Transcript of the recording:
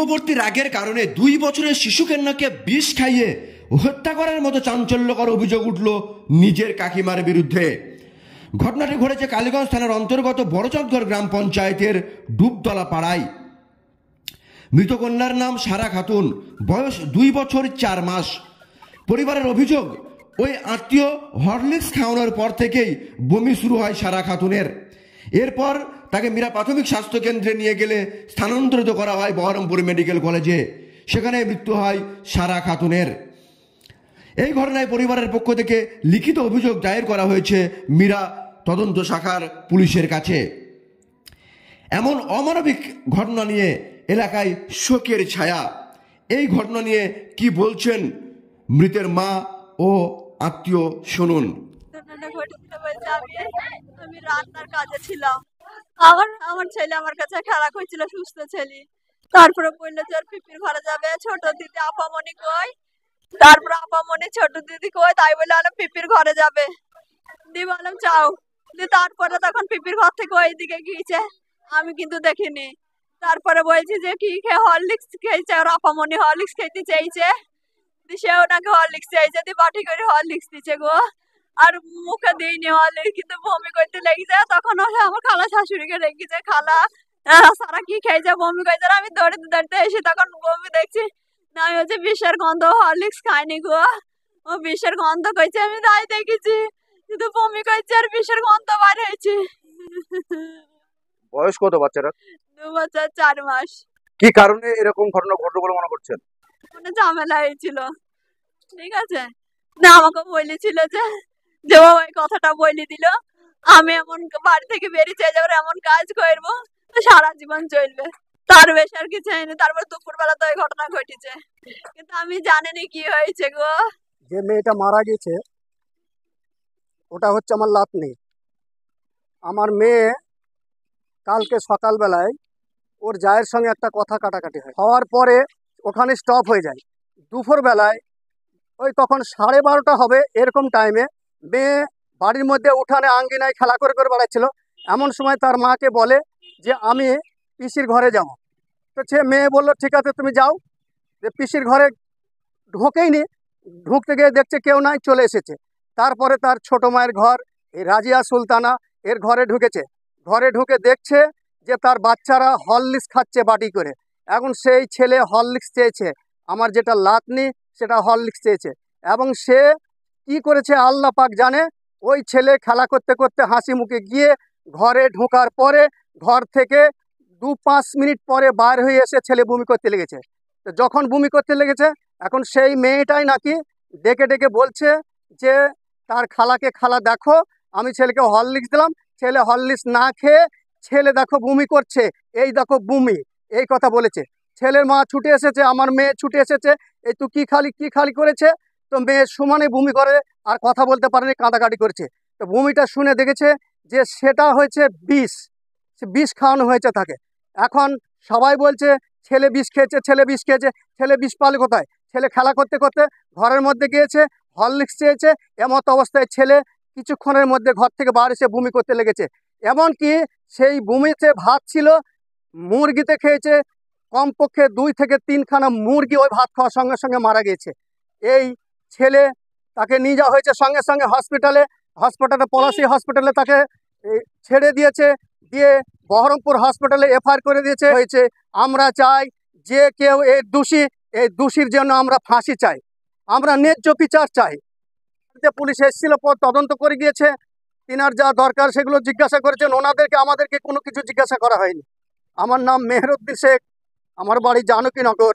পূর্ববর্তী রাগের কারণে 2 বছরের শিশুকন্যাকে বিষ খাইয়ে হত্যা করার মতো চাঞ্চল্যকর অভিযোগ উঠল নিজের কাকিমার বিরুদ্ধে। ঘটনাটি ঘটেছে কালীগঞ্জ থানার অন্তর্গত বড়চকগড় গ্রাম পঞ্চায়েতের ডুবতলা পাড়ায়। মৃত কন্যার নাম সারা খাতুন, বয়স 2 বছর 4 মাস। পরিবারের অভিযোগ, ওই আত্মীয় হরলিক্স খাওয়ানোর পর থেকেই বমি শুরু হয় সারা খাতুনের। এরপর তাকে মীরা প্রাথমিক স্বাস্থ্য কেন্দ্রে নিয়ে গেলে স্থানান্তরিত করা হয় বহরমপুর মেডিকেল কলেজে। সেখানে মৃত্যু হয় সারা খাতুনের। এই ঘটনায় পরিবারের পক্ষ থেকে লিখিত অভিযোগ দায়ের করা হয়েছে মীরা তদন্ত শাখার পুলিশের কাছে। এমন অমানবিক ঘটনা নিয়ে এলাকায় শোকের ছায়া। এই ঘটনা নিয়ে কি বলছেন মৃতের মা ও আত্মীয়, শুনুন। আমি রান্নার কাজে ছিলাম। আমার ছেলে আমার কাছে খেলা করছিল, সুস্থ ছেলে। তারপরে বললো যে পিপির ঘরে যাবে, ছোট দিদি আপামনি কই। তারপরে আপামনি ছোট দিদি কই, তাই বলে আলো পিপির ঘরে যাবে। দি বললাম চাও। তারপরে তখন পিপির ঘর থেকে ওইদিকে গিয়েছে, আমি কিন্তু দেখিনি। তারপরে বলছি যে কি খেয়ে হরলিক্স খেয়েছে, আর আপামনি হরলিক্স খেতে চেয়েছে। সেও নাকি হরলিক্স চেয়েছে, দি বাটি করে হরলিক্স দিচ্ছে গো। আর মুখে দিইনি হরলিক্স, কিন্তু বমি করতে লেগেছে। তখন আমার খালা শাশুড়িকে রেখেছে, খালা সারা কি খেয়েছে, বমি করেছে। আমি দৌড়তে দৌড়তে এসে তখন বমি দেখছি, না আমি হচ্ছে বিষের গন্ধ, হরলিক্স খাইনি গো। ও বিষের গন্ধ কইছে, আমি তাই দেখেছি, কিন্তু বমি করেছে আর বিষের গন্ধ বার হয়েছে। বয়স কত বাচ্চারা? 2 বছর 4 মাস। কি কারণে এরকম ঘটনা ঘটলো বলে মনে করছেন? মানে ঝামেলা হয়েছিল, ঠিক আছে না, আমাকে বলেছিল যে বাবা এই কথাটা বলে দিল, আমি এমন বাড়ি থেকে বেরিয়ে চলে যাবো, এমন কাজ করবো সারা জীবন চলবে, তার বেশি আর কিছু হয়নি। তারপর দুপুরবেলা তো এই ঘটনা ঘটেছে, কিন্তু আমি জানিনি কি হয়েছে গো। যে মেয়েটা মারা গেছে ওটা হচ্ছে আমার লাতনি। আমার মেয়ে কালকে সকালবেলায় ওর জায়ের সঙ্গে একটা কথা কাটাকাটি হয়, হওয়ার পরে ওখানে স্টপ হয়ে যায়। দুপুরবেলায় ওই তখন 12:30 হবে এরকম টাইমে মেয়ে বাড়ির মধ্যে উঠানে আঙ্গিনায় খেলা করে করে বেড়াচ্ছিল। এমন সময় তার মাকে বলে যে আমি পিসির ঘরে যাব। তো সে মেয়ে বললো ঠিক আছে তুমি যাও। যে পিসির ঘরে ঢোকেইনি, ঢুকতে গিয়ে দেখছে কেউ নাই, চলে এসেছে। তারপরে তার ছোট মায়ের ঘর, এই রাজিয়া সুলতানা, এর ঘরে ঢুকেছে। ঘরে ঢুকে দেখছে যে তার বাচ্চারা হরলিক্স খাচ্ছে বাটি করে। এখন সেই ছেলে হরলিক্স চেয়েছে, আমার যেটা লাতনি সেটা হরলিক্স চেয়েছে। এবং সে কি করেছে আল্লাহ পাক জানে। ওই ছেলে খেলা করতে করতে হাসি মুখে গিয়ে ঘরে ঢোকার পরে ঘর থেকে 2-5 মিনিট পরে বার হয়ে এসে ছেলে বমি করতে লেগেছে। তো যখন বমি করতে লেগেছে, এখন সেই মেয়েটাই নাকি ডেকে ডেকে বলছে যে তার খালাকে, খালা দেখো আমি ছেলেকে হরলিক্স দিলাম, ছেলে হরলিক্স না খেয়ে ছেলে দেখো বমি করছে, এই দেখো বমি, এই কথা বলেছে। ছেলের মা ছুটে এসেছে, আমার মেয়ে ছুটে এসেছে, এই তুই কি খালি করেছে। তো মেয়ে সমানে বমি করে, আর কথা বলতে পারেনি, কাঁদাকাটি করেছে। তো বমিটা শুনে দেখেছে যে সেটা হয়েছে বিষ, সে বিষ খাওয়ানো হয়েছে তাকে। এখন সবাই বলছে ছেলে বিষ খেয়েছে, ছেলে বিষ খেয়েছে। ছেলে বিষ পালে কোথায়? ছেলে খেলা করতে করতে ঘরের মধ্যে গিয়েছে, হরলিক্স চেয়েছে। এমত অবস্থায় ছেলে কিছুক্ষণের মধ্যে ঘর থেকে বার এসে বমি করতে লেগেছে। এমনকি সেই বমিতে ভাত ছিল, মুরগিতে খেয়েছে, কমপক্ষে 2 থেকে 3 খানা মুরগি ওই ভাত খাওয়ার সঙ্গে সঙ্গে মারা গিয়েছে। এই ছেলে, তাকে নিয়ে যাওয়া হয়েছে সঙ্গে সঙ্গে হসপিটালে। পলাশী হসপিটালে তাকে ছেড়ে দিয়েছে, দিয়ে বহরমপুর হসপিটালে এফআইআর করে দিয়েছে হয়েছে। আমরা চাই যে কেউ এই দোষীর জন্য আমরা ফাঁসি চাই, আমরা ন্যায্য বিচার চাই। পুলিশ এসেছিল, তদন্ত করে গিয়েছে, তিনার যা দরকার সেগুলো জিজ্ঞাসা করেছেন। ওনাদেরকে আমাদেরকে কোনো কিছু জিজ্ঞাসা করা হয়নি। আমার নাম মেহেরউদ্দিন শেখ, আমার বাড়ি জানকীনগর।